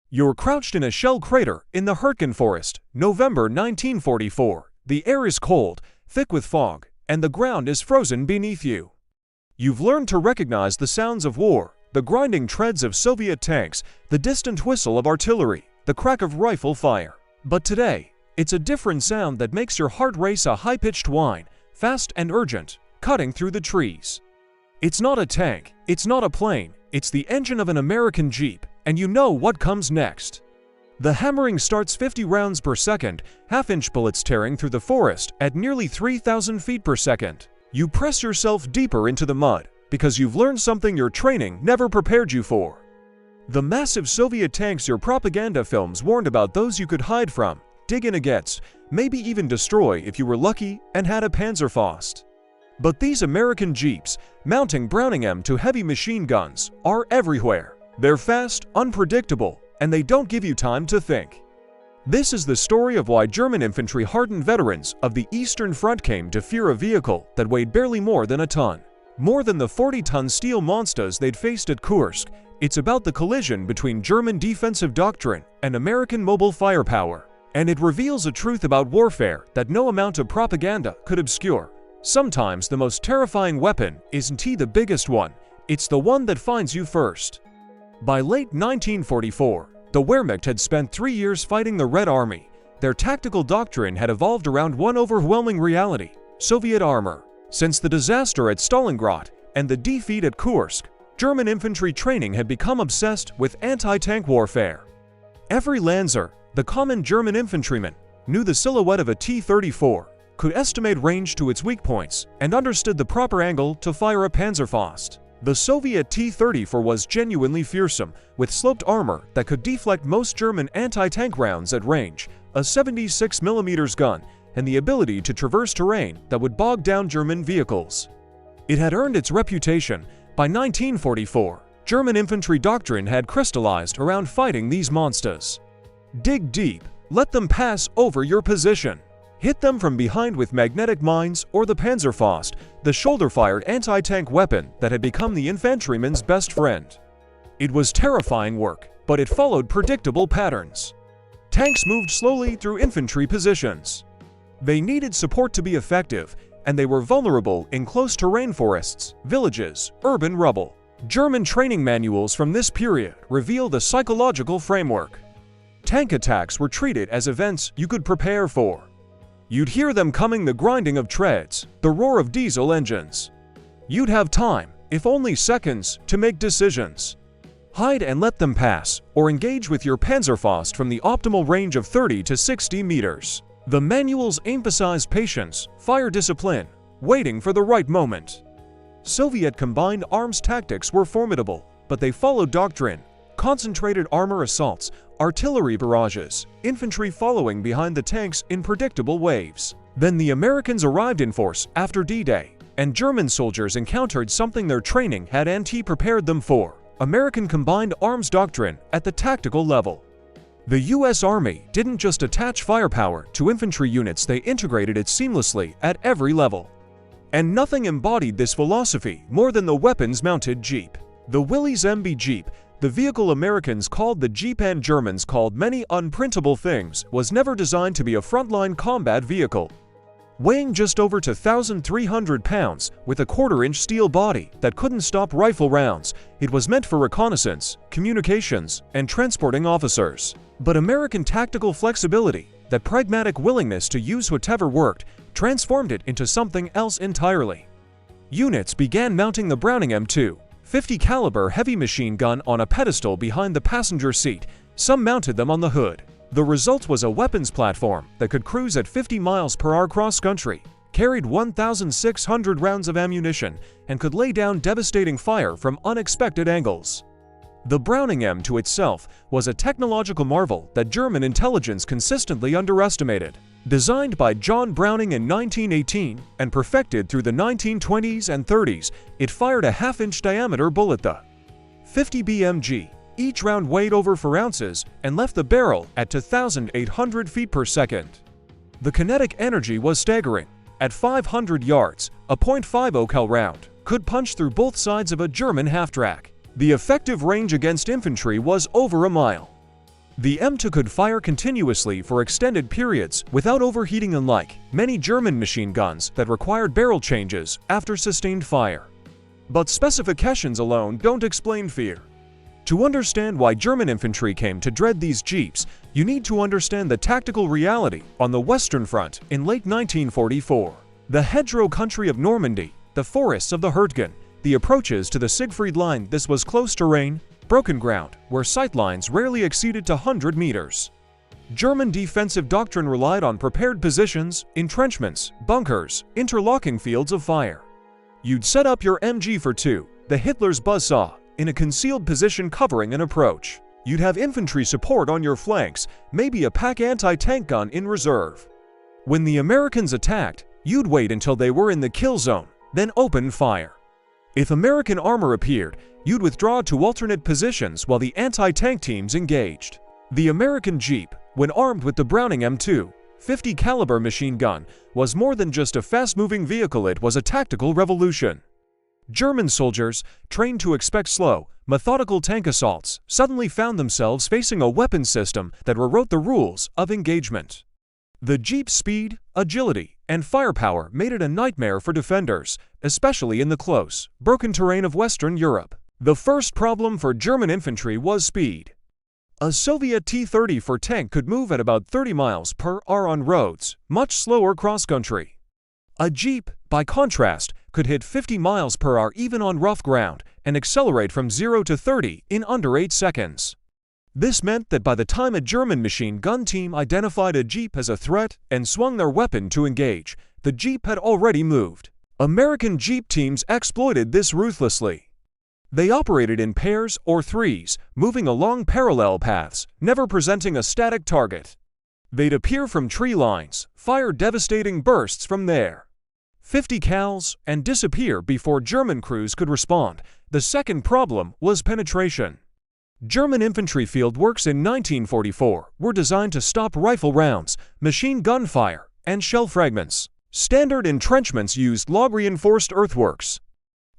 You're crouched in a shell crater in the Hurtgen Forest, November 1944. The air is cold, thick with fog, and the ground is frozen beneath you. You've learned to recognize the sounds of war, the grinding treads of Soviet tanks, the distant whistle of artillery, the crack of rifle fire. But today, it's a different sound that makes your heart race, a high-pitched whine, fast and urgent, cutting through the trees. It's not a tank, it's not a plane, it's the engine of an American Jeep, and you know what comes next. The hammering starts 50 rounds per second, half-inch bullets tearing through the forest at nearly 3,000 feet per second. You press yourself deeper into the mud, because you've learned something your training never prepared you for. The massive Soviet tanks your propaganda films warned about, those you could hide from, dig in against, maybe even destroy if you were lucky and had a Panzerfaust. But these American Jeeps, mounting Browning M2 heavy machine guns, are everywhere. They're fast, unpredictable, and they don't give you time to think. This is the story of why German infantry hardened veterans of the Eastern Front came to fear a vehicle that weighed barely more than a ton. More than the 40-ton steel monsters they'd faced at Kursk. It's about the collision between German defensive doctrine and American mobile firepower. And it reveals a truth about warfare that no amount of propaganda could obscure. Sometimes the most terrifying weapon isn't the biggest one, it's the one that finds you first. By late 1944, the Wehrmacht had spent 3 years fighting the Red Army. Their tactical doctrine had evolved around one overwhelming reality: Soviet armor. Since the disaster at Stalingrad and the defeat at Kursk, German infantry training had become obsessed with anti-tank warfare. Every Lanzer, the common German infantryman, knew the silhouette of a T-34, could estimate range to its weak points, and understood the proper angle to fire a Panzerfaust. The Soviet T-34 was genuinely fearsome, with sloped armor that could deflect most German anti-tank rounds at range, a 76mm gun, and the ability to traverse terrain that would bog down German vehicles. It had earned its reputation. By 1944, German infantry doctrine had crystallized around fighting these monsters. Dig deep, let them pass over your position. Hit them from behind with magnetic mines or the Panzerfaust, the shoulder-fired anti-tank weapon that had become the infantryman's best friend. It was terrifying work, but it followed predictable patterns. Tanks moved slowly through infantry positions. They needed support to be effective, and they were vulnerable in close-to rainforests, villages, urban rubble. German training manuals from this period reveal the psychological framework. Tank attacks were treated as events you could prepare for. You'd hear them coming, the grinding of treads, the roar of diesel engines. You'd have time, if only seconds, to make decisions. Hide and let them pass, or engage with your Panzerfaust from the optimal range of 30 to 60 meters. The manuals emphasized patience, fire discipline, waiting for the right moment. Soviet combined arms tactics were formidable, but they followed doctrine: concentrated armor assaults, artillery barrages, infantry following behind the tanks in predictable waves. Then the Americans arrived in force after D-Day, and German soldiers encountered something their training had prepared them for: American combined arms doctrine at the tactical level. The U.S. Army didn't just attach firepower to infantry units, they integrated it seamlessly at every level. And nothing embodied this philosophy more than the weapons-mounted Jeep. The Willys MB Jeep, the vehicle Americans called the Jeep and Germans called many unprintable things, was never designed to be a frontline combat vehicle. Weighing just over 2,300 pounds, with a quarter-inch steel body that couldn't stop rifle rounds, it was meant for reconnaissance, communications, and transporting officers. But American tactical flexibility, that pragmatic willingness to use whatever worked, transformed it into something else entirely. Units began mounting the Browning M2, 50 caliber heavy machine gun on a pedestal behind the passenger seat. Some mounted them on the hood. The result was a weapons platform that could cruise at 50 miles per hour cross-country, carried 1,600 rounds of ammunition, and could lay down devastating fire from unexpected angles. The Browning M2 itself was a technological marvel that German intelligence consistently underestimated. Designed by John Browning in 1918 and perfected through the 1920s and 30s, it fired a half-inch diameter bullet, the 50 BMG. Each round weighed over 4 ounces and left the barrel at 2,800 feet per second. The kinetic energy was staggering. At 500 yards, a .50 cal round could punch through both sides of a German half-track. The effective range against infantry was over a mile. The M2 could fire continuously for extended periods without overheating, unlike many German machine guns that required barrel changes after sustained fire. But specifications alone don't explain fear. To understand why German infantry came to dread these jeeps, you need to understand the tactical reality on the Western Front in late 1944. The hedgerow country of Normandy, the forests of the Hurtgen, the approaches to the Siegfried Line. This was close terrain, broken ground, where sight lines rarely exceeded 100 meters. German defensive doctrine relied on prepared positions, entrenchments, bunkers, interlocking fields of fire. You'd set up your MG-42, the Hitler's buzzsaw, in a concealed position covering an approach. You'd have infantry support on your flanks, maybe a pack anti-tank gun in reserve. When the Americans attacked, you'd wait until they were in the kill zone, then open fire. If American armor appeared, you'd withdraw to alternate positions while the anti-tank teams engaged. The American Jeep, when armed with the Browning M2 50 caliber machine gun, was more than just a fast-moving vehicle. It was a tactical revolution. German soldiers, trained to expect slow, methodical tank assaults, suddenly found themselves facing a weapon system that rewrote the rules of engagement. The Jeep's speed, agility, and firepower made it a nightmare for defenders, especially in the close, broken terrain of Western Europe. The first problem for German infantry was speed. A Soviet T-34 tank could move at about 30 miles per hour on roads, much slower cross-country. A Jeep, by contrast, could hit 50 miles per hour even on rough ground and accelerate from 0 to 30 in under 8 seconds. This meant that by the time a German machine gun team identified a Jeep as a threat and swung their weapon to engage, the Jeep had already moved. American Jeep teams exploited this ruthlessly. They operated in pairs or threes, moving along parallel paths, never presenting a static target. They'd appear from tree lines, fire devastating bursts from there, 50 cals, and disappear before German crews could respond. The second problem was penetration. German infantry field works in 1944 were designed to stop rifle rounds, machine gun fire, and shell fragments. Standard entrenchments used log-reinforced earthworks.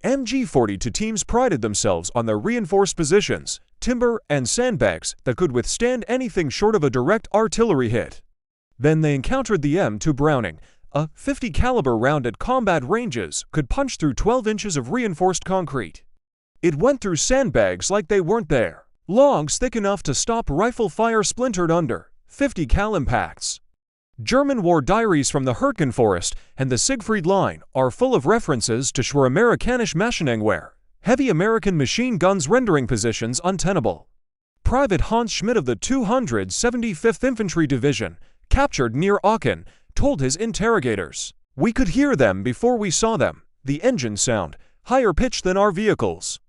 MG-42 teams prided themselves on their reinforced positions, timber, and sandbags that could withstand anything short of a direct artillery hit. Then they encountered the M2 Browning. A 50 caliber round at combat ranges could punch through 12 inches of reinforced concrete. It went through sandbags like they weren't there. Logs thick enough to stop rifle fire splintered under 50 cal impacts. German war diaries from the Hurtgen Forest and the Siegfried Line are full of references to Schwer-Amerikanische Maschinengewehr, heavy American machine guns rendering positions untenable. Private Hans Schmidt of the 275th Infantry Division, captured near Aachen, told his interrogators, "We could hear them before we saw them, the engine sound, higher pitched than our vehicles.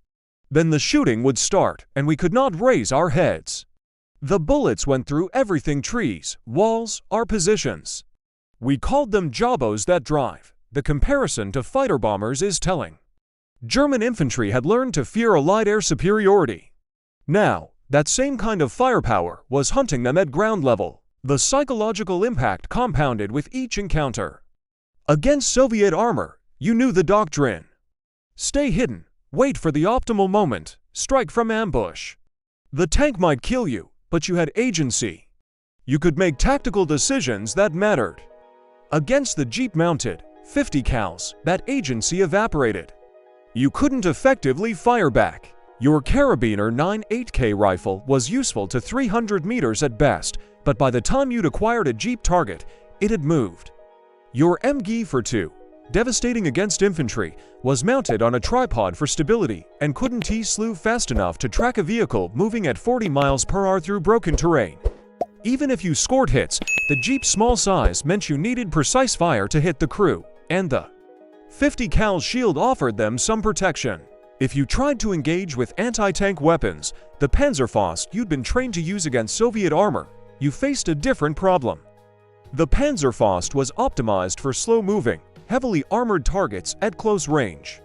Then the shooting would start, and we could not raise our heads. The bullets went through everything: trees, walls, our positions. We called them jobos that drive. The comparison to fighter bombers is telling." German infantry had learned to fear a light air superiority. Now, that same kind of firepower was hunting them at ground level. The psychological impact compounded with each encounter. Against Soviet armor, you knew the doctrine. Stay hidden, wait for the optimal moment, strike from ambush. The tank might kill you, but you had agency. You could make tactical decisions that mattered. Against the Jeep-mounted 50 cals, that agency evaporated. You couldn't effectively fire back. Your Carabiner 9.8K rifle was useful to 300 meters at best, but by the time you'd acquired a Jeep target, it had moved. Your MG-42, devastating against infantry, was mounted on a tripod for stability and couldn't T-slew fast enough to track a vehicle moving at 40 miles per hour through broken terrain. Even if you scored hits, the Jeep's small size meant you needed precise fire to hit the crew, and the 50 cal shield offered them some protection. If you tried to engage with anti-tank weapons, the Panzerfaust you'd been trained to use against Soviet armor, you faced a different problem. The Panzerfaust was optimized for slow-moving, heavily armored targets at close range.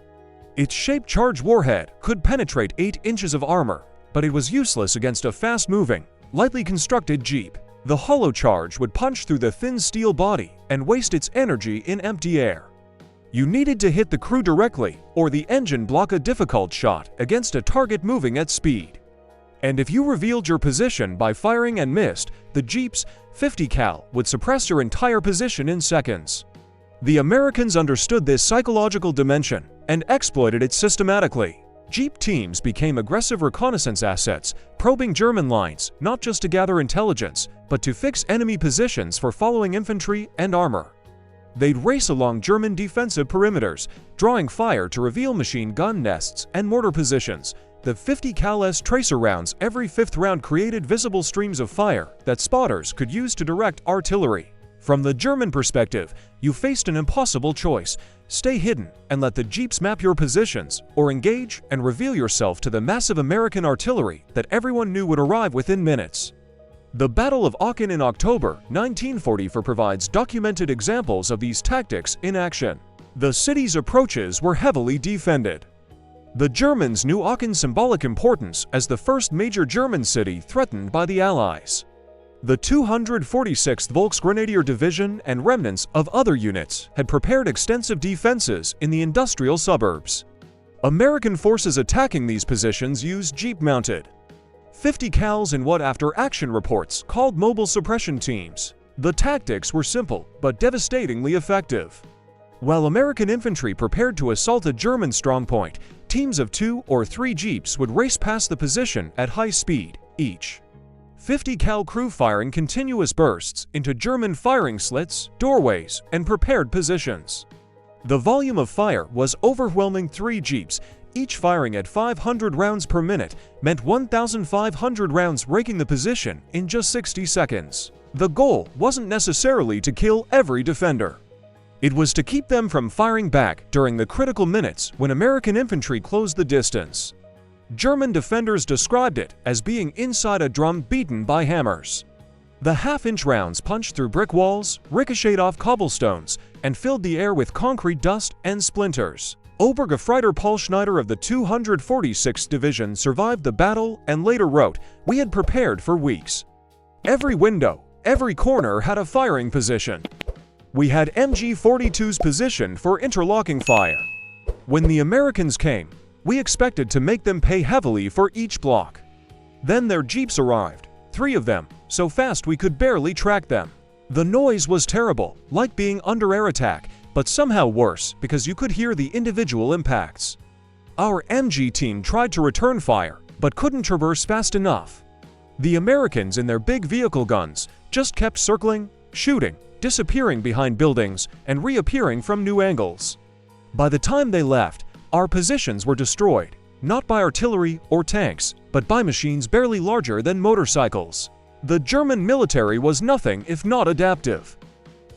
Its shaped charge warhead could penetrate 8 inches of armor, but it was useless against a fast-moving, lightly constructed Jeep. The hollow charge would punch through the thin steel body and waste its energy in empty air. You needed to hit the crew directly, or the engine block a difficult shot against a target moving at speed. And if you revealed your position by firing and missed, the Jeep's 50 cal would suppress your entire position in seconds. The Americans understood this psychological dimension and exploited it systematically. Jeep teams became aggressive reconnaissance assets, probing German lines not just to gather intelligence, but to fix enemy positions for following infantry and armor. They'd race along German defensive perimeters, drawing fire to reveal machine gun nests and mortar positions. The 50 cal tracer rounds every fifth round created visible streams of fire that spotters could use to direct artillery. From the German perspective, you faced an impossible choice: stay hidden and let the Jeeps map your positions, or engage and reveal yourself to the massive American artillery that everyone knew would arrive within minutes. The Battle of Aachen in October 1944 provides documented examples of these tactics in action. The city's approaches were heavily defended. The Germans knew Aachen's symbolic importance as the first major German city threatened by the Allies. The 246th Volksgrenadier Division and remnants of other units had prepared extensive defenses in the industrial suburbs. American forces attacking these positions used Jeep-mounted 50 cals in what after-action reports called mobile suppression teams. The tactics were simple but devastatingly effective. While American infantry prepared to assault a German strongpoint, teams of 2 or 3 Jeeps would race past the position at high speed, each 50 cal crew firing continuous bursts into German firing slits, doorways, and prepared positions. The volume of fire was overwhelming. 3 Jeeps, each firing at 500 rounds per minute, meant 1,500 rounds raking the position in just 60 seconds. The goal wasn't necessarily to kill every defender. It was to keep them from firing back during the critical minutes when American infantry closed the distance. German defenders described it as being inside a drum beaten by hammers. The half-inch rounds punched through brick walls, ricocheted off cobblestones, and filled the air with concrete dust and splinters. Obergefreiter Paul Schneider of the 246th Division survived the battle and later wrote, "We had prepared for weeks. Every window, every corner had a firing position. We had MG-42s positioned for interlocking fire. When the Americans came, we expected to make them pay heavily for each block. Then their Jeeps arrived, 3 of them, so fast we could barely track them. The noise was terrible, like being under air attack, but somehow worse because you could hear the individual impacts. Our MG team tried to return fire, but couldn't traverse fast enough. The Americans in their big vehicle guns just kept circling, shooting, disappearing behind buildings, and reappearing from new angles. By the time they left, our positions were destroyed, not by artillery or tanks, but by machines barely larger than motorcycles. The German military was nothing if not adaptive.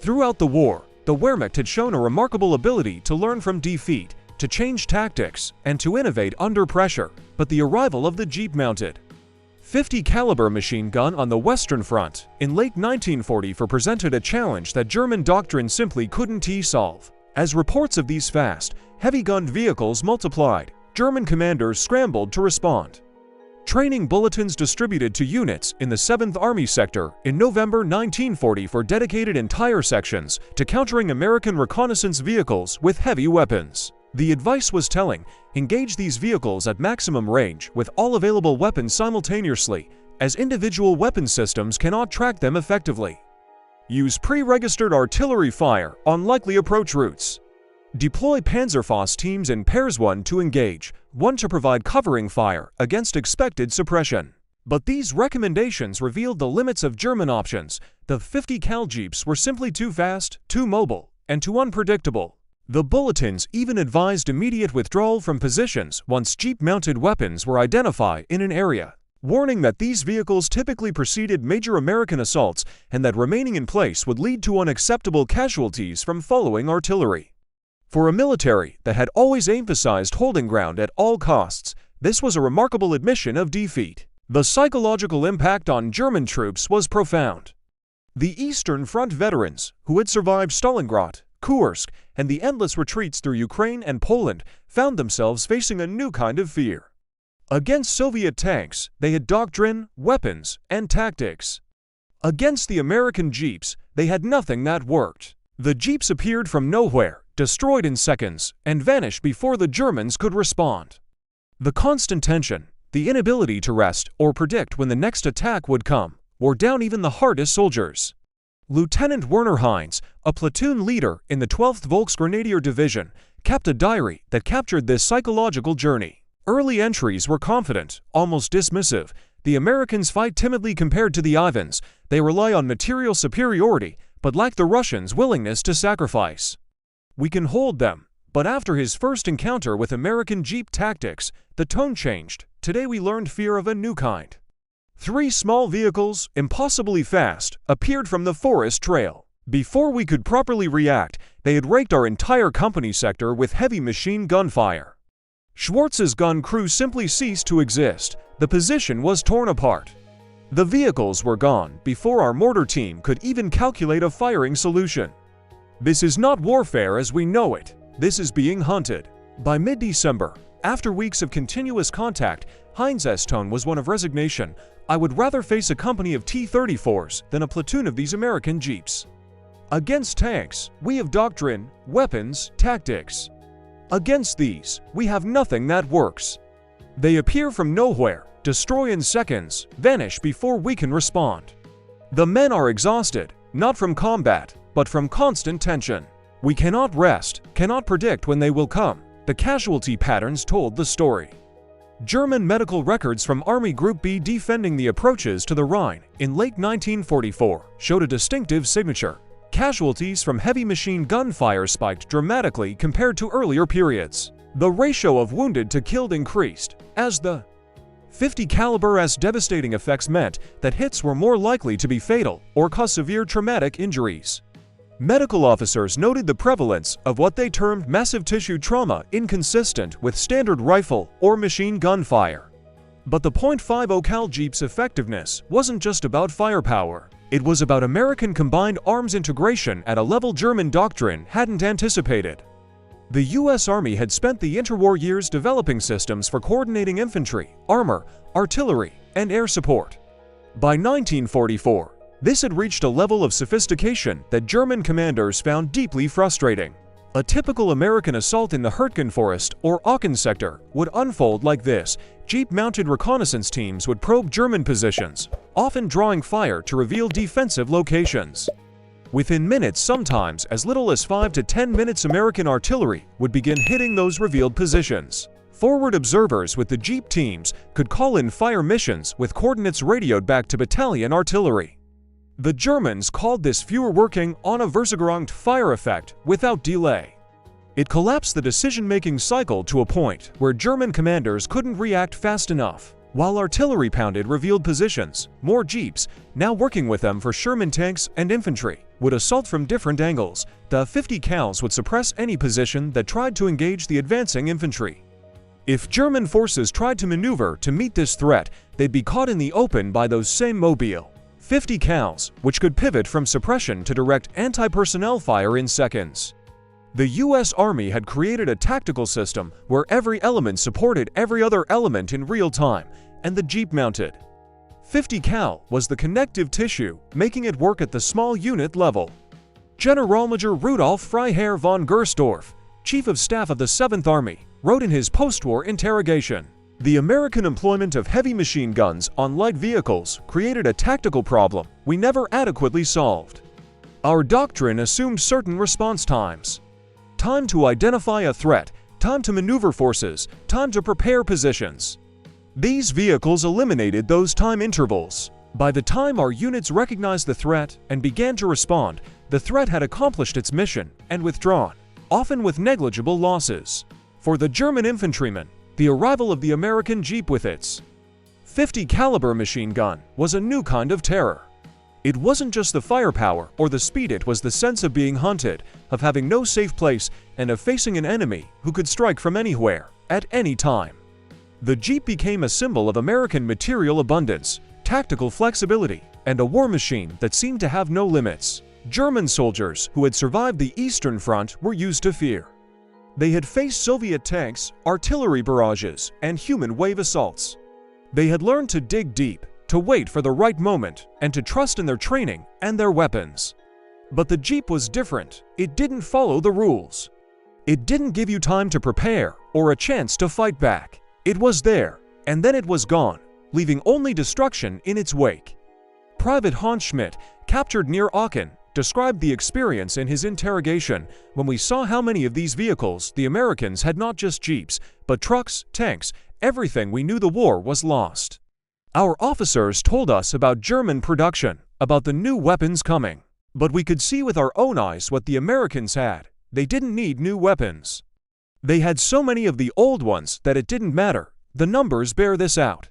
Throughout the war, the Wehrmacht had shown a remarkable ability to learn from defeat, to change tactics, and to innovate under pressure, but the arrival of the Jeep-mounted 50 caliber machine gun on the Western Front in late 1944 presented a challenge that German doctrine simply couldn't solve. As reports of these fast, heavy-gunned vehicles multiplied, German commanders scrambled to respond. Training bulletins distributed to units in the 7th Army Sector in November 1944 dedicated entire sections to countering American reconnaissance vehicles with heavy weapons. The advice was telling: engage these vehicles at maximum range with all available weapons simultaneously, as individual weapon systems cannot track them effectively. Use pre-registered artillery fire on likely approach routes. Deploy Panzerfaust teams in pairs, 1 to engage, 1 to provide covering fire against expected suppression. But these recommendations revealed the limits of German options. The 50 cal Jeeps were simply too fast, too mobile, and too unpredictable. The bulletins even advised immediate withdrawal from positions once Jeep-mounted weapons were identified in an area, warning that these vehicles typically preceded major American assaults and that remaining in place would lead to unacceptable casualties from following artillery. For a military that had always emphasized holding ground at all costs, this was a remarkable admission of defeat. The psychological impact on German troops was profound. The Eastern Front veterans, who had survived Stalingrad, Kursk, and the endless retreats through Ukraine and Poland, found themselves facing a new kind of fear. Against Soviet tanks, they had doctrine, weapons, and tactics. Against the American Jeeps, they had nothing that worked. The Jeeps appeared from nowhere, destroyed in seconds, and vanished before the Germans could respond. The constant tension, the inability to rest or predict when the next attack would come, wore down even the hardest soldiers. Lieutenant Werner Heinz, a platoon leader in the 12th Volksgrenadier Division, kept a diary that captured this psychological journey. Early entries were confident, almost dismissive. The Americans fight timidly compared to the Ivans. They rely on material superiority, but lack the Russians' willingness to sacrifice. We can hold them. But after his first encounter with American Jeep tactics, the tone changed. Today we learned fear of a new kind. 3 small vehicles, impossibly fast, appeared from the forest trail. Before we could properly react, they had raked our entire company sector with heavy machine gun fire. Schwartz's gun crew simply ceased to exist. The position was torn apart. The vehicles were gone before our mortar team could even calculate a firing solution. This is not warfare as we know it. This is being hunted. By mid-December, after weeks of continuous contact, Heinz's tone was one of resignation. I would rather face a company of T-34s than a platoon of these American Jeeps. Against tanks, we have doctrine, weapons, tactics. Against these, we have nothing that works. They appear from nowhere, destroy in seconds, vanish before we can respond. The men are exhausted, not from combat, but from constant tension. We cannot rest, cannot predict when they will come. The casualty patterns told the story. German medical records from Army Group B defending the approaches to the Rhine in late 1944 showed a distinctive signature. Casualties from heavy machine gun fire spiked dramatically compared to earlier periods. The ratio of wounded to killed increased, as the .50 caliber's devastating effects meant that hits were more likely to be fatal or cause severe traumatic injuries. Medical officers noted the prevalence of what they termed massive tissue trauma inconsistent with standard rifle or machine gun fire. But the .50 cal Jeep's effectiveness wasn't just about firepower. It was about American combined arms integration at a level German doctrine hadn't anticipated. The U.S. Army had spent the interwar years developing systems for coordinating infantry, armor, artillery, and air support. By 1944, this had reached a level of sophistication that German commanders found deeply frustrating. A typical American assault in the Hurtgen Forest or Aachen sector would unfold like this. Jeep-mounted reconnaissance teams would probe German positions, often drawing fire to reveal defensive locations. Within minutes, sometimes as little as 5 to 10 minutes, American artillery would begin hitting those revealed positions. Forward observers with the Jeep teams could call in fire missions with coordinates radioed back to battalion artillery. The Germans called this Führerwirkung ohne Versorgung fire effect without delay. It collapsed the decision-making cycle to a point where German commanders couldn't react fast enough. While artillery pounded revealed positions, more Jeeps, now working with them for Sherman tanks and infantry, would assault from different angles. The .50 cals would suppress any position that tried to engage the advancing infantry. If German forces tried to maneuver to meet this threat, they'd be caught in the open by those same mobile .50 cals, which could pivot from suppression to direct anti-personnel fire in seconds. The U.S. Army had created a tactical system where every element supported every other element in real time, and the Jeep-mounted .50 cal was the connective tissue, making it work at the small unit level. Generalmajor Rudolf Freiherr von Gersdorf, Chief of Staff of the 7th Army, wrote in his post-war interrogation, "The American employment of heavy machine guns on light vehicles created a tactical problem we never adequately solved. Our doctrine assumed certain response times. Time to identify a threat, time to maneuver forces, time to prepare positions. These vehicles eliminated those time intervals. By the time our units recognized the threat and began to respond, the threat had accomplished its mission and withdrawn, often with negligible losses. For the German infantrymen, the arrival of the American Jeep with its .50 caliber machine gun was a new kind of terror. It wasn't just the firepower or the speed, it was the sense of being hunted, of having no safe place, and of facing an enemy who could strike from anywhere, at any time. The Jeep became a symbol of American material abundance, tactical flexibility, and a war machine that seemed to have no limits. German soldiers who had survived the Eastern Front were used to fear. They had faced Soviet tanks, artillery barrages, and human wave assaults. They had learned to dig deep, to wait for the right moment, and to trust in their training and their weapons. But the Jeep was different. It didn't follow the rules. It didn't give you time to prepare or a chance to fight back. It was there, and then it was gone, leaving only destruction in its wake. Private Hans Schmidt, captured near Aachen, described the experience in his interrogation: "When we saw how many of these vehicles the Americans had, not just jeeps, but trucks, tanks, everything, we knew the war was lost. Our officers told us about German production, about the new weapons coming. But we could see with our own eyes what the Americans had. They didn't need new weapons. They had so many of the old ones that it didn't matter. The numbers bear this out."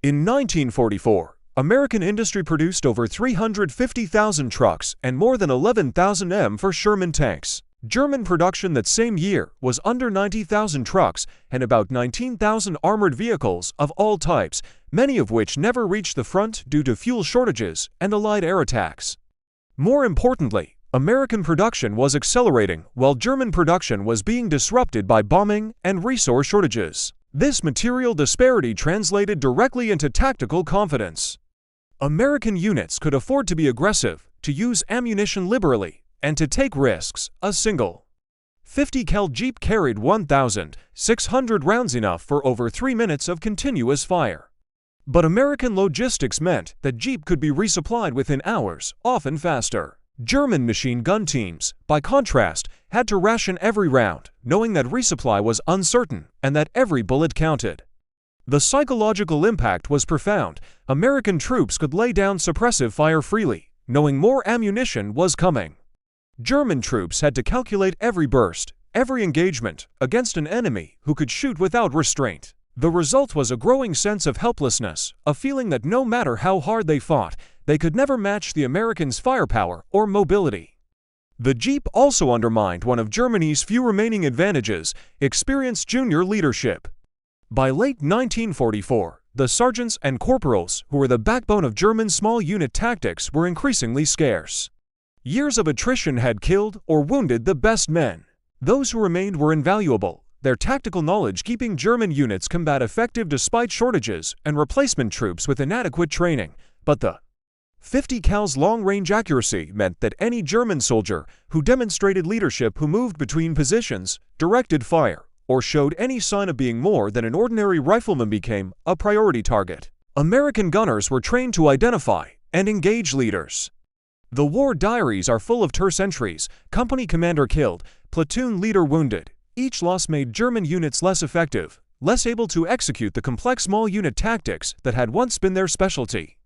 In 1944, American industry produced over 350,000 trucks and more than 11,000 M for Sherman tanks. German production that same year was under 90,000 trucks and about 19,000 armored vehicles of all types, many of which never reached the front due to fuel shortages and Allied air attacks. More importantly, American production was accelerating while German production was being disrupted by bombing and resource shortages. This material disparity translated directly into tactical confidence. American units could afford to be aggressive, to use ammunition liberally, and to take risks. A single 50 cal Jeep carried 1,600 rounds, enough for over 3 minutes of continuous fire. But American logistics meant that Jeep could be resupplied within hours, often faster. German machine gun teams, by contrast, had to ration every round, knowing that resupply was uncertain and that every bullet counted. The psychological impact was profound. American troops could lay down suppressive fire freely, knowing more ammunition was coming. German troops had to calculate every burst, every engagement, against an enemy who could shoot without restraint. The result was a growing sense of helplessness, a feeling that no matter how hard they fought, they could never match the Americans' firepower or mobility. The Jeep also undermined one of Germany's few remaining advantages: experienced junior leadership. By late 1944, the sergeants and corporals, who were the backbone of German small unit tactics, were increasingly scarce. Years of attrition had killed or wounded the best men. Those who remained were invaluable, their tactical knowledge keeping German units combat effective despite shortages and replacement troops with inadequate training. But the 50 cal's long-range accuracy meant that any German soldier who demonstrated leadership, who moved between positions, directed fire, or showed any sign of being more than an ordinary rifleman became a priority target. American gunners were trained to identify and engage leaders. The war diaries are full of terse entries: company commander killed, platoon leader wounded. Each loss made German units less effective, less able to execute the complex small unit tactics that had once been their specialty.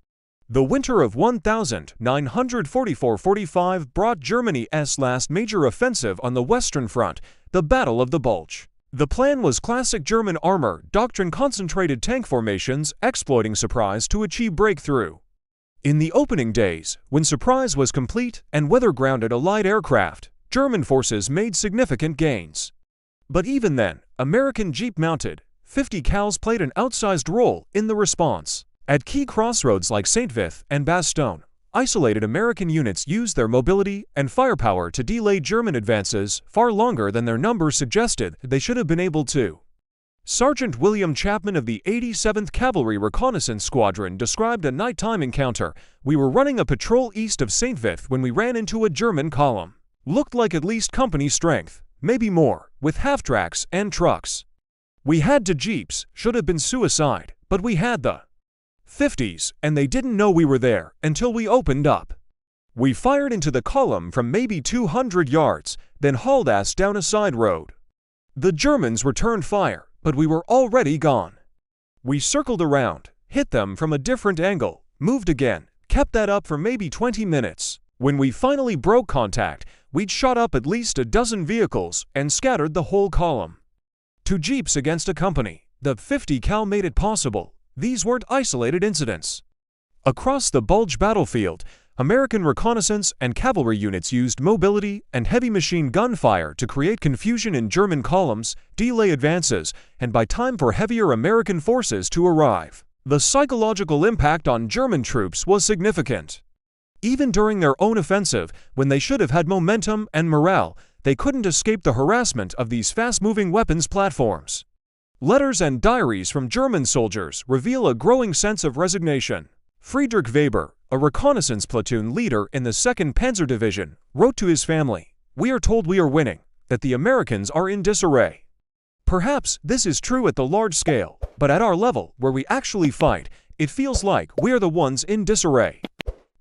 The winter of 1944-45 brought Germany's last major offensive on the Western Front, the Battle of the Bulge. The plan was classic German armor doctrine: concentrated tank formations, exploiting surprise to achieve breakthrough. In the opening days, when surprise was complete and weather-grounded Allied aircraft, German forces made significant gains. But even then, American Jeep-mounted 50 cals played an outsized role in the response. At key crossroads like St. Vith and Bastogne, isolated American units used their mobility and firepower to delay German advances far longer than their numbers suggested they should have been able to. Sergeant William Chapman of the 87th Cavalry Reconnaissance Squadron described a nighttime encounter: "We were running a patrol east of St. Vith when we ran into a German column. Looked like at least company strength, maybe more, with half-tracks and trucks. We had 2 jeeps, should have been suicide, but we had the 50s, and they didn't know we were there until we opened up. We fired into the column from maybe 200 yards, then hauled ass down a side road. The Germans returned fire, but we were already gone. We circled around, hit them from a different angle, moved again, kept that up for maybe 20 minutes. When we finally broke contact, we'd shot up at least a dozen vehicles and scattered the whole column. 2 jeeps against a company. The 50 cal made it possible. These weren't isolated incidents. Across the Bulge battlefield, American reconnaissance and cavalry units used mobility and heavy machine gun fire to create confusion in German columns, delay advances, and buy time for heavier American forces to arrive. The psychological impact on German troops was significant. Even during their own offensive, when they should have had momentum and morale, they couldn't escape the harassment of these fast-moving weapons platforms. Letters and diaries from German soldiers reveal a growing sense of resignation. Friedrich Weber, a reconnaissance platoon leader in the 2nd Panzer Division, wrote to his family, "We are told we are winning, that the Americans are in disarray. Perhaps this is true at the large scale, but at our level, where we actually fight, it feels like we are the ones in disarray.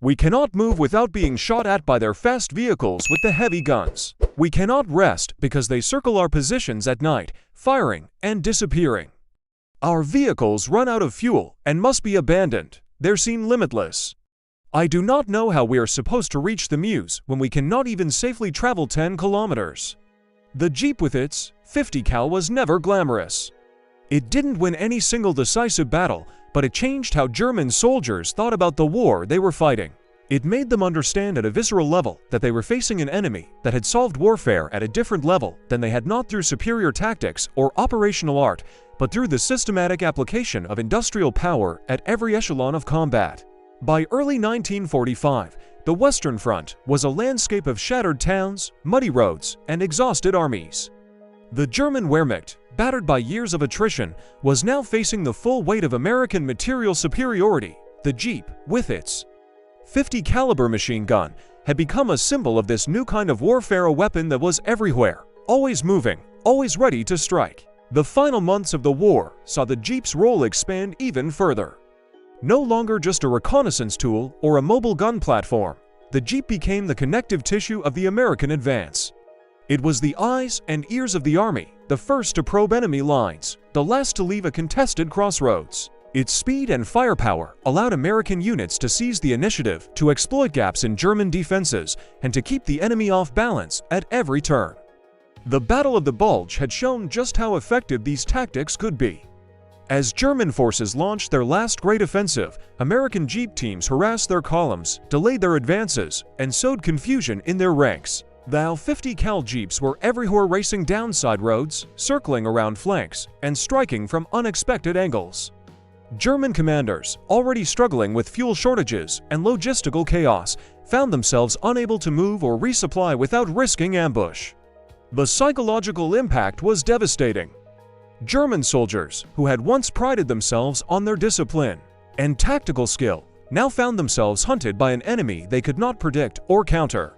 We cannot move without being shot at by their fast vehicles with the heavy guns. We cannot rest because they circle our positions at night, firing and disappearing. Our vehicles run out of fuel and must be abandoned. They seem limitless. I do not know how we are supposed to reach the Meuse when we cannot even safely travel 10 kilometers. The Jeep with its 50 cal was never glamorous. It didn't win any single decisive battle, but it changed how German soldiers thought about the war they were fighting. It made them understand at a visceral level that they were facing an enemy that had solved warfare at a different level than they had, not through superior tactics or operational art, but through the systematic application of industrial power at every echelon of combat. By early 1945, the Western Front was a landscape of shattered towns, muddy roads, and exhausted armies. The German Wehrmacht, battered by years of attrition, was now facing the full weight of American material superiority. The Jeep, with its 50 caliber machine gun, had become a symbol of this new kind of warfare, a weapon that was everywhere, always moving, always ready to strike. The final months of the war saw the Jeep's role expand even further. No longer just a reconnaissance tool or a mobile gun platform, the Jeep became the connective tissue of the American advance. It was the eyes and ears of the army, the first to probe enemy lines, the last to leave a contested crossroads. Its speed and firepower allowed American units to seize the initiative, to exploit gaps in German defenses, and to keep the enemy off balance at every turn. The Battle of the Bulge had shown just how effective these tactics could be. As German forces launched their last great offensive, American Jeep teams harassed their columns, delayed their advances, and sowed confusion in their ranks. The 50 cal Jeeps were everywhere, racing down side roads, circling around flanks, and striking from unexpected angles. German commanders, already struggling with fuel shortages and logistical chaos, found themselves unable to move or resupply without risking ambush. The psychological impact was devastating. German soldiers, who had once prided themselves on their discipline and tactical skill, now found themselves hunted by an enemy they could not predict or counter.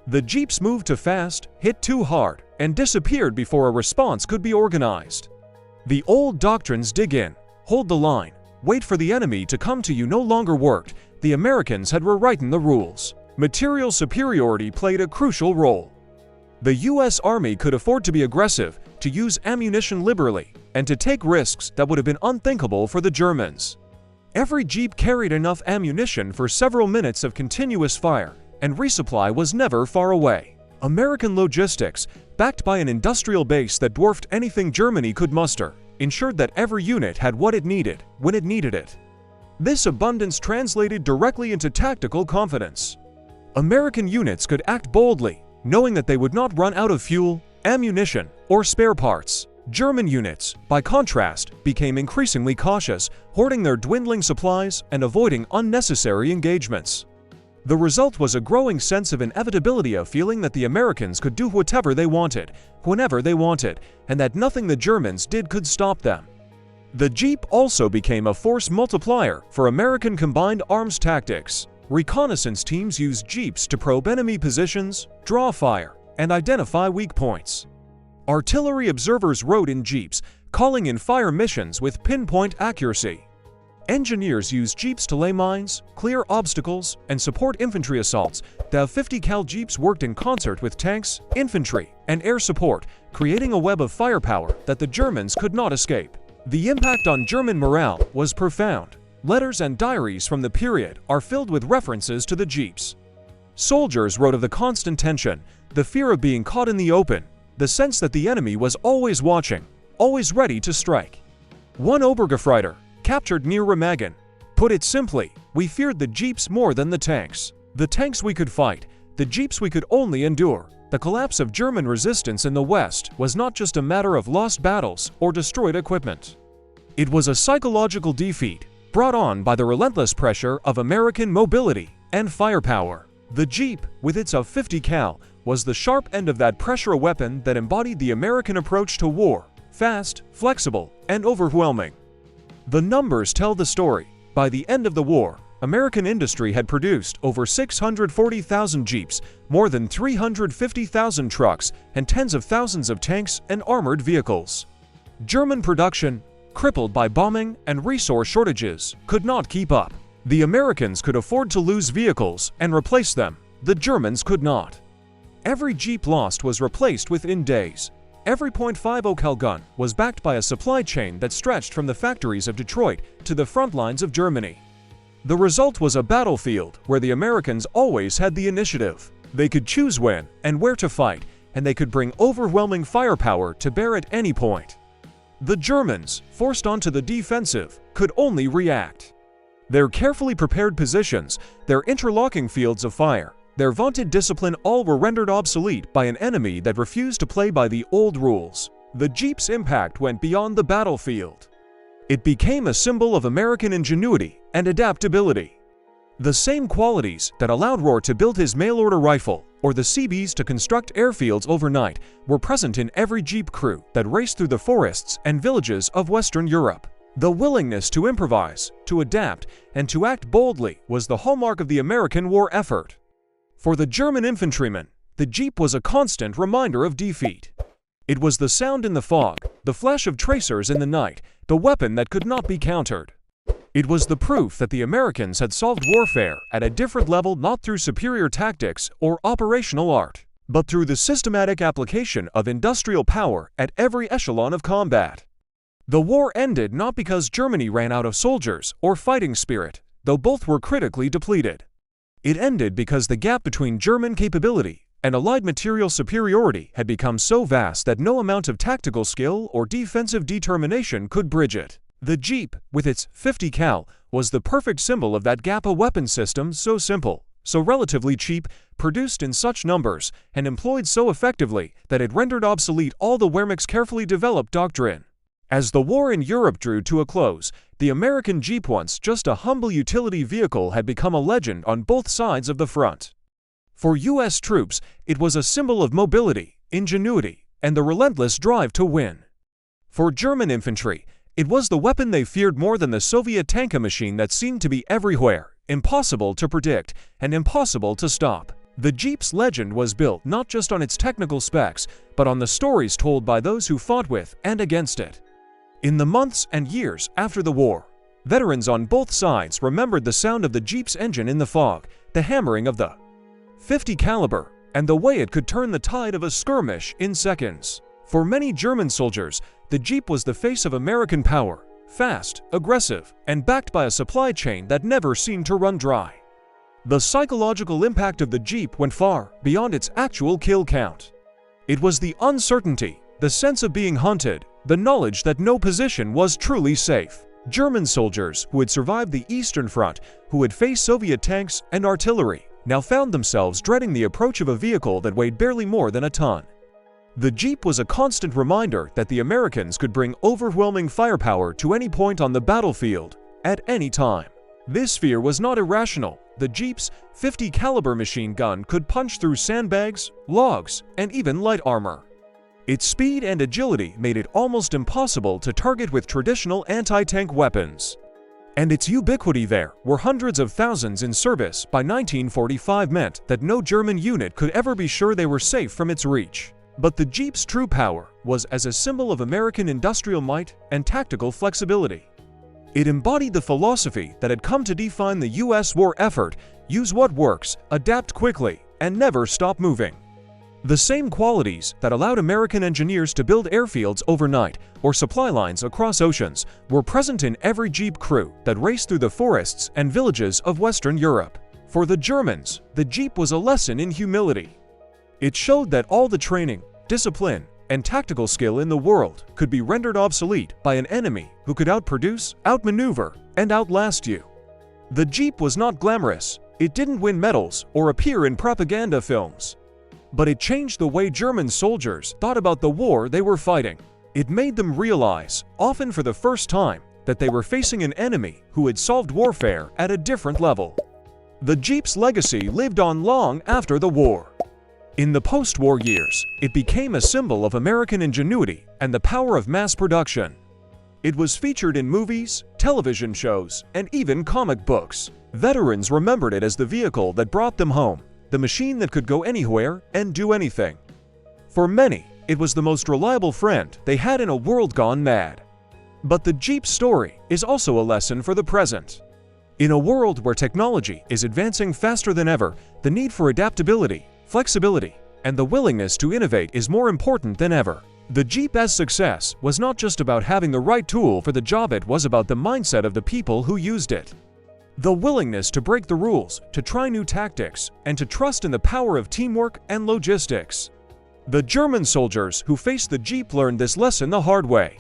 The Jeeps moved too fast, hit too hard, and disappeared before a response could be organized. The old doctrines, dig in, hold the line, wait for the enemy to come to you, no longer worked. The Americans had rewritten the rules. Material superiority played a crucial role. The U.S. Army could afford to be aggressive, to use ammunition liberally, and to take risks that would have been unthinkable for the Germans. Every Jeep carried enough ammunition for several minutes of continuous fire, and resupply was never far away. American logistics, backed by an industrial base that dwarfed anything Germany could muster, ensured that every unit had what it needed when it needed it. This abundance translated directly into tactical confidence. American units could act boldly, knowing that they would not run out of fuel, ammunition, or spare parts. German units, by contrast, became increasingly cautious, hoarding their dwindling supplies and avoiding unnecessary engagements. The result was a growing sense of inevitability, of feeling that the Americans could do whatever they wanted, whenever they wanted, and that nothing the Germans did could stop them. The Jeep also became a force multiplier for American combined arms tactics. Reconnaissance teams used Jeeps to probe enemy positions, draw fire, and identify weak points. Artillery observers rode in Jeeps, calling in fire missions with pinpoint accuracy. Engineers used Jeeps to lay mines, clear obstacles, and support infantry assaults. The 50 cal Jeeps worked in concert with tanks, infantry, and air support, creating a web of firepower that the Germans could not escape. The impact on German morale was profound. Letters and diaries from the period are filled with references to the Jeeps. Soldiers wrote of the constant tension, the fear of being caught in the open, the sense that the enemy was always watching, always ready to strike. One Obergefreiter, captured near Remagen, put it simply, "We feared the Jeeps more than the tanks. The tanks we could fight, the Jeeps we could only endure." The collapse of German resistance in the West was not just a matter of lost battles or destroyed equipment. It was a psychological defeat, brought on by the relentless pressure of American mobility and firepower. The Jeep, with its 50 cal, was the sharp end of that pressure, a weapon that embodied the American approach to war, fast, flexible, and overwhelming. The numbers tell the story. By the end of the war, American industry had produced over 640,000 Jeeps, more than 350,000 trucks, and tens of thousands of tanks and armored vehicles. German production, crippled by bombing and resource shortages, could not keep up. The Americans could afford to lose vehicles and replace them. The Germans could not. Every Jeep lost was replaced within days. Every .50 cal gun was backed by a supply chain that stretched from the factories of Detroit to the front lines of Germany. The result was a battlefield where the Americans always had the initiative. They could choose when and where to fight, and they could bring overwhelming firepower to bear at any point. The Germans, forced onto the defensive, could only react. Their carefully prepared positions, their interlocking fields of fire, their vaunted discipline all were rendered obsolete by an enemy that refused to play by the old rules. The Jeep's impact went beyond the battlefield. It became a symbol of American ingenuity and adaptability. The same qualities that allowed Rohr to build his mail-order rifle or the Seabees to construct airfields overnight were present in every Jeep crew that raced through the forests and villages of Western Europe. The willingness to improvise, to adapt, and to act boldly was the hallmark of the American war effort. For the German infantrymen, the Jeep was a constant reminder of defeat. It was the sound in the fog, the flash of tracers in the night, the weapon that could not be countered. It was the proof that the Americans had solved warfare at a different level, not through superior tactics or operational art, but through the systematic application of industrial power at every echelon of combat. The war ended not because Germany ran out of soldiers or fighting spirit, though both were critically depleted. It ended because the gap between German capability and Allied material superiority had become so vast that no amount of tactical skill or defensive determination could bridge it. The Jeep, with its .50 cal, was the perfect symbol of that gap, a weapon system so simple, so relatively cheap, produced in such numbers, and employed so effectively that it rendered obsolete all the Wehrmacht's carefully developed doctrine. As the war in Europe drew to a close, the American Jeep, once just a humble utility vehicle, had become a legend on both sides of the front. For U.S. troops, it was a symbol of mobility, ingenuity, and the relentless drive to win. For German infantry, it was the weapon they feared more than the Soviet tank machine that seemed to be everywhere, impossible to predict, and impossible to stop. The Jeep's legend was built not just on its technical specs, but on the stories told by those who fought with and against it. In the months and years after the war, veterans on both sides remembered the sound of the Jeep's engine in the fog, the hammering of the .50 caliber, and the way it could turn the tide of a skirmish in seconds. For many German soldiers, the Jeep was the face of American power, fast, aggressive, and backed by a supply chain that never seemed to run dry. The psychological impact of the Jeep went far beyond its actual kill count. It was the uncertainty, the sense of being hunted, the knowledge that no position was truly safe. German soldiers who had survived the Eastern Front, who had faced Soviet tanks and artillery, now found themselves dreading the approach of a vehicle that weighed barely more than a ton. The Jeep was a constant reminder that the Americans could bring overwhelming firepower to any point on the battlefield, at any time. This fear was not irrational. The Jeep's .50 caliber machine gun could punch through sandbags, logs, and even light armor. Its speed and agility made it almost impossible to target with traditional anti-tank weapons. And its ubiquity there, where hundreds of thousands in service by 1945 meant that no German unit could ever be sure they were safe from its reach. But the Jeep's true power was as a symbol of American industrial might and tactical flexibility. It embodied the philosophy that had come to define the U.S. war effort: use what works, adapt quickly, and never stop moving. The same qualities that allowed American engineers to build airfields overnight or supply lines across oceans were present in every Jeep crew that raced through the forests and villages of Western Europe. For the Germans, the Jeep was a lesson in humility. It showed that all the training, discipline, and tactical skill in the world could be rendered obsolete by an enemy who could outproduce, outmaneuver, and outlast you. The Jeep was not glamorous. It didn't win medals or appear in propaganda films. But it changed the way German soldiers thought about the war they were fighting. It made them realize, often for the first time, that they were facing an enemy who had solved warfare at a different level. The Jeep's legacy lived on long after the war. In the post-war years, it became a symbol of American ingenuity and the power of mass production. It was featured in movies, television shows, and even comic books. Veterans remembered it as the vehicle that brought them home, the machine that could go anywhere and do anything. For many, It was the most reliable friend they had in a world gone mad. But the Jeep story is also a lesson for the present. In a world where technology is advancing faster than ever, the need for adaptability, flexibility, and the willingness to innovate is more important than ever. The Jeep's success was not just about having the right tool for the job, it was about the mindset of the people who used it. The willingness to break the rules, to try new tactics, and to trust in the power of teamwork and logistics. The German soldiers who faced the Jeep learned this lesson the hard way.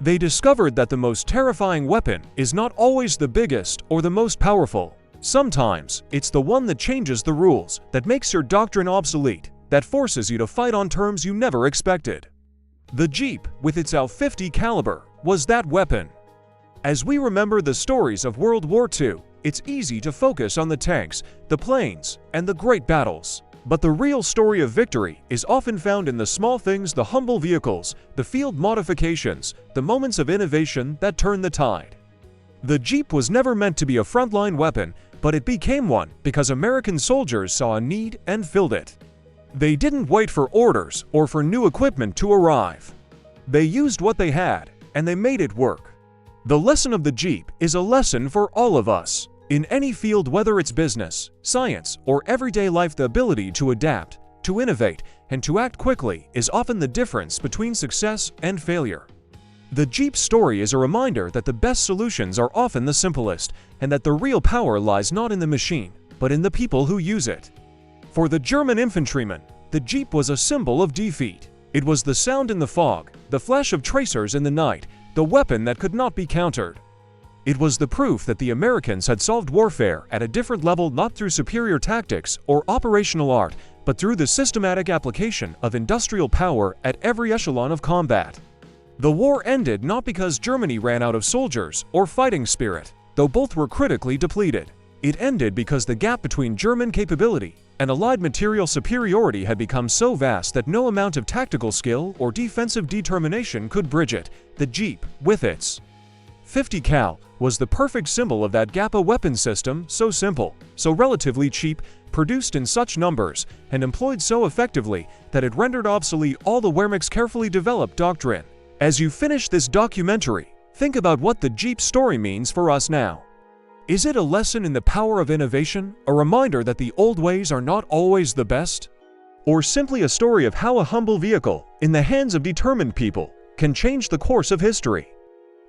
They discovered that the most terrifying weapon is not always the biggest or the most powerful. Sometimes, it's the one that changes the rules, that makes your doctrine obsolete, that forces you to fight on terms you never expected. The Jeep, with its .50 caliber, was that weapon. As we remember the stories of World War II, it's easy to focus on the tanks, the planes, and the great battles. But the real story of victory is often found in the small things, the humble vehicles, the field modifications, the moments of innovation that turn the tide. The Jeep was never meant to be a frontline weapon, but it became one because American soldiers saw a need and filled it. They didn't wait for orders or for new equipment to arrive. They used what they had, and they made it work. The lesson of the Jeep is a lesson for all of us. In any field, whether it's business, science, or everyday life, the ability to adapt, to innovate, and to act quickly is often the difference between success and failure. The Jeep story is a reminder that the best solutions are often the simplest, and that the real power lies not in the machine, but in the people who use it. For the German infantrymen, the Jeep was a symbol of defeat. It was the sound in the fog, the flash of tracers in the night, the weapon that could not be countered. It was the proof that the Americans had solved warfare at a different level, not through superior tactics or operational art, but through the systematic application of industrial power at every echelon of combat. The war ended not because Germany ran out of soldiers or fighting spirit, though both were critically depleted. It ended because the gap between German capability and Allied material superiority had become so vast that no amount of tactical skill or defensive determination could bridge it. The Jeep, with its .50 cal, was the perfect symbol of that gap, a weapon system so simple, so relatively cheap, produced in such numbers, and employed so effectively that it rendered obsolete all the Wehrmacht's carefully developed doctrine. As you finish this documentary, think about what the Jeep story means for us now. Is it a lesson in the power of innovation, a reminder that the old ways are not always the best? Or simply a story of how a humble vehicle, in the hands of determined people, can change the course of history?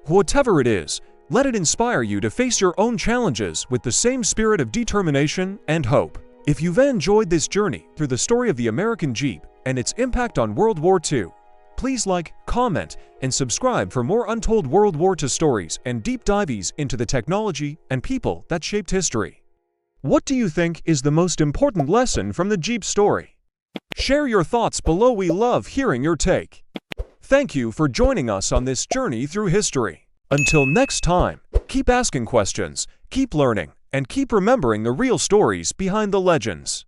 Whatever it is, let it inspire you to face your own challenges with the same spirit of determination and hope. If you've enjoyed this journey through the story of the American Jeep and its impact on World War II, please like, comment, and subscribe for more untold World War II stories and deep dives into the technology and people that shaped history. What do you think is the most important lesson from the Jeep story? Share your thoughts below. We love hearing your take. Thank you for joining us on this journey through history. Until next time, keep asking questions, keep learning, and keep remembering the real stories behind the legends.